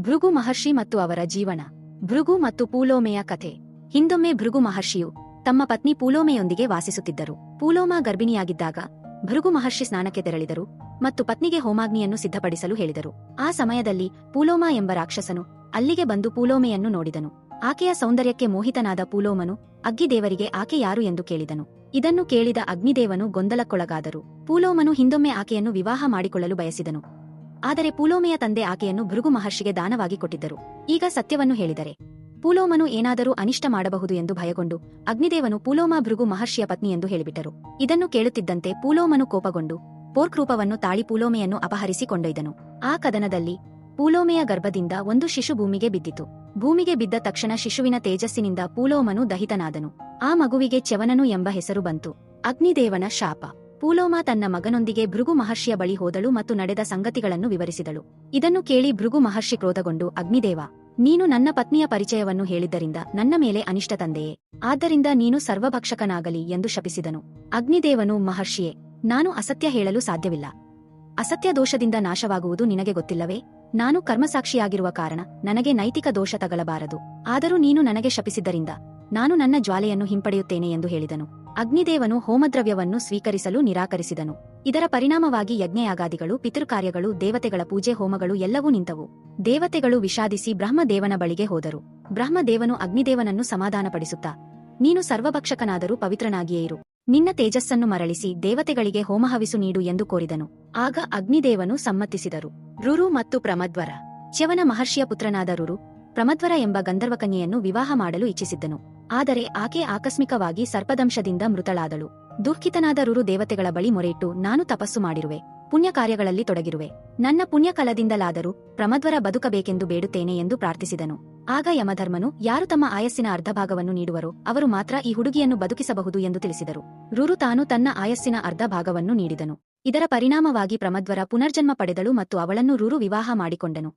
ಭೃಗು ಮಹರ್ಷಿ ಮತ್ತು ಅವರ ಜೀವನ. ಭೃಗು ಮತ್ತು ಪೂಲೋಮೆಯ ಕಥೆ. ಹಿಂದೊಮ್ಮೆ ಭೃಗು ಮಹರ್ಷಿಯು ತಮ್ಮ ಪತ್ನಿ ಪೂಲೋಮೆಯೊಂದಿಗೆ ವಾಸಿಸುತ್ತಿದ್ದರು. ಪೂಲೋಮ ಗರ್ಭಿಣಿಯಾಗಿದ್ದಾಗ ಭೃಗು ಮಹರ್ಷಿ ಸ್ನಾನಕ್ಕೆ ತೆರಳಿದರು ಮತ್ತು ಪತ್ನಿಗೆ ಹೋಮಾಗ್ನಿಯನ್ನು ಸಿದ್ಧಪಡಿಸಲು ಹೇಳಿದರು. ಆ ಸಮಯದಲ್ಲಿ ಪೂಲೋಮ ಎಂಬ ರಾಕ್ಷಸನು ಅಲ್ಲಿಗೆ ಬಂದು ಪೂಲೋಮೆಯನ್ನು ನೋಡಿದನು. ಆಕೆಯ ಸೌಂದರ್ಯಕ್ಕೆ ಮೋಹಿತನಾದ ಪೂಲೋಮನು ಅಗ್ನಿದೇವರಿಗೆ ಆಕೆ ಯಾರು ಎಂದು ಕೇಳಿದನು. ಇದನ್ನು ಕೇಳಿದ ಅಗ್ನಿದೇವನು ಗೊಂದಲಕ್ಕೊಳಗಾದರು. ಪೂಲೋಮನು ಹಿಂದೊಮ್ಮೆ ಆಕೆಯನ್ನು ವಿವಾಹ ಮಾಡಿಕೊಳ್ಳಲು ಬಯಸಿದನು. ಆದರೆ ಪೂಲೋಮೆಯ ತಂದೆ ಆಕೆಯನ್ನು ಭೃಗು ಮಹರ್ಷಿಗೆ ದಾನವಾಗಿ ಕೊಟ್ಟಿದ್ದರು. ಈಗ ಸತ್ಯವನ್ನು ಹೇಳಿದರೆ ಪೂಲೋಮನು ಏನಾದರೂ ಅನಿಷ್ಟ ಮಾಡಬಹುದು ಎಂದು ಭಯಗೊಂಡು ಅಗ್ನಿದೇವನು ಪೂಲೋಮ ಭೃಗು ಮಹರ್ಷಿಯ ಪತ್ನಿ ಎಂದು ಹೇಳಿಬಿಟ್ಟರು. ಇದನ್ನು ಕೇಳುತ್ತಿದ್ದಂತೆ ಪೂಲೋಮನು ಕೋಪಗೊಂಡು ಪೋರ್ಕ್ ರೂಪವನ್ನು ತಾಳಿ ಪೂಲೋಮೆಯನ್ನು ಅಪಹರಿಸಿ ಕೊಂಡೊಯ್ದನು. ಆ ಕದನದಲ್ಲಿ ಪೂಲೋಮೆಯ ಗರ್ಭದಿಂದ ಒಂದು ಶಿಶು ಭೂಮಿಗೆ ಬಿದ್ದಿತು. ಭೂಮಿಗೆ ಬಿದ್ದ ತಕ್ಷಣ ಶಿಶುವಿನ ತೇಜಸ್ಸಿನಿಂದ ಪೂಲೋಮನು ದಹಿತನಾದನು. ಆ ಮಗುವಿಗೆ ಚ್ಯವನನು ಎಂಬ ಹೆಸರು ಬಂತು. ಅಗ್ನಿದೇವನ ಶಾಪ. ಪೂಲೋಮ ತನ್ನ ಮಗನೊಂದಿಗೆ ಭೃಗು ಮಹರ್ಷಿಯ ಬಳಿ ಹೋದಳು ಮತ್ತು ನಡೆದ ಸಂಗತಿಗಳನ್ನು ವಿವರಿಸಿದಳು. ಇದನ್ನು ಕೇಳಿ ಭೃಗು ಮಹರ್ಷಿ ಕ್ರೋಧಗೊಂಡು, ಅಗ್ನಿದೇವ, ನೀನು ನನ್ನ ಪತ್ನಿಯ ಪರಿಚಯವನ್ನು ಹೇಳಿದ್ದರಿಂದ ನನ್ನ ಮೇಲೆ ಅನಿಷ್ಟ ತಂದೆಯೇ, ಆದ್ದರಿಂದ ನೀನು ಸರ್ವಭಕ್ಷಕನಾಗಲಿ ಎಂದು ಶಪಿಸಿದನು. ಅಗ್ನಿದೇವನು, ಮಹರ್ಷಿಯೇ, ನಾನು ಅಸತ್ಯ ಹೇಳಲು ಸಾಧ್ಯವಿಲ್ಲ. ಅಸತ್ಯ ದೋಷದಿಂದ ನಾಶವಾಗುವುದು ನಿನಗೆ ಗೊತ್ತಿಲ್ಲವೇ? ನಾನು ಕರ್ಮಸಾಕ್ಷಿಯಾಗಿರುವ ಕಾರಣ ನನಗೆ ನೈತಿಕ ದೋಷ ತಗಲಬಾರದು. ಆದರೂ ನೀನು ನನಗೆ ಶಪಿಸಿದ್ದರಿಂದ ನಾನು ನನ್ನ ಜ್ವಾಲೆಯನ್ನು ಹಿಂಪಡೆಯುತ್ತೇನೆ ಎಂದು ಹೇಳಿದನು. ಅಗ್ನಿದೇವನು ಹೋಮದ್ರವ್ಯವನ್ನು ಸ್ವೀಕರಿಸಲು ನಿರಾಕರಿಸಿದನು. ಇದರ ಪರಿಣಾಮವಾಗಿ ಯಜ್ಞಯಾಗಾದಿಗಳು, ಪಿತೃಕಾರ್ಯಗಳು, ದೇವತೆಗಳ ಪೂಜೆ, ಹೋಮಗಳು ಎಲ್ಲವೂ ನಿಂತವು. ದೇವತೆಗಳು ವಿಷಾದಿಸಿ ಬ್ರಹ್ಮದೇವನ ಬಳಿಗೆ ಹೋದರು. ಬ್ರಹ್ಮದೇವನು ಅಗ್ನಿದೇವನನ್ನು ಸಮಾಧಾನಪಡಿಸುತ್ತಾ, ನೀನು ಸರ್ವಭಕ್ಷಕನಾದರೂ ಪವಿತ್ರನಾಗಿಯೇ ಇರು. ನಿನ್ನ ತೇಜಸ್ಸನ್ನು ಮರಳಿಸಿ ದೇವತೆಗಳಿಗೆ ಹೋಮಹವಿಸು ನೀಡು ಎಂದು ಕೋರಿದನು. ಆಗ ಅಗ್ನಿದೇವನು ಸಮ್ಮತಿಸಿದರು. ರುರು ಮತ್ತು ಪ್ರಮದ್ವರ. ಚ್ಯವನ ಮಹರ್ಷಿಯ ಪುತ್ರನಾದ ರುರು ಪ್ರಮದ್ವರ ಎಂಬ ಗಂಧರ್ವಕನ್ಯೆಯನ್ನು ವಿವಾಹ ಮಾಡಲು ಇಚ್ಛಿಸಿದ್ದನು. ಆದರೆ ಆಕೆ ಆಕಸ್ಮಿಕವಾಗಿ ಸರ್ಪದಂಶದಿಂದ ಮೃತಳಾದಳು. ದುಃಖಿತನಾದ ರುರು ದೇವತೆಗಳ ಬಳಿ ಮೊರೆಯಿಟ್ಟು, ನಾನು ತಪಸ್ಸು ಮಾಡಿರುವೆ, ಪುಣ್ಯ ಕಾರ್ಯಗಳಲ್ಲಿ ತೊಡಗಿರುವೆ, ನನ್ನ ಪುಣ್ಯಕಲದಿಂದಲಾದರೂ ಪ್ರಮದ್ವರ ಬದುಕಬೇಕೆಂದು ಬೇಡುತ್ತೇನೆ ಎಂದು ಪ್ರಾರ್ಥಿಸಿದನು. ಆಗ ಯಮಧರ್ಮನು, ಯಾರು ತಮ್ಮ ಆಯಸ್ಸಿನ ಅರ್ಧಭಾಗವನ್ನು ನೀಡುವರೋ ಅವರು ಮಾತ್ರ ಈ ಹುಡುಗಿಯನ್ನು ಬದುಕಿಸಬಹುದು ಎಂದು ತಿಳಿಸಿದರು. ರುರು ತಾನು ತನ್ನ ಆಯಸ್ಸಿನ ಅರ್ಧ ಭಾಗವನ್ನು ನೀಡಿದನು. ಇದರ ಪರಿಣಾಮವಾಗಿ ಪ್ರಮದ್ವರ ಪುನರ್ಜನ್ಮ ಪಡೆದಳು ಮತ್ತು ಅವಳನ್ನು ರುರು ವಿವಾಹ ಮಾಡಿಕೊಂಡನು.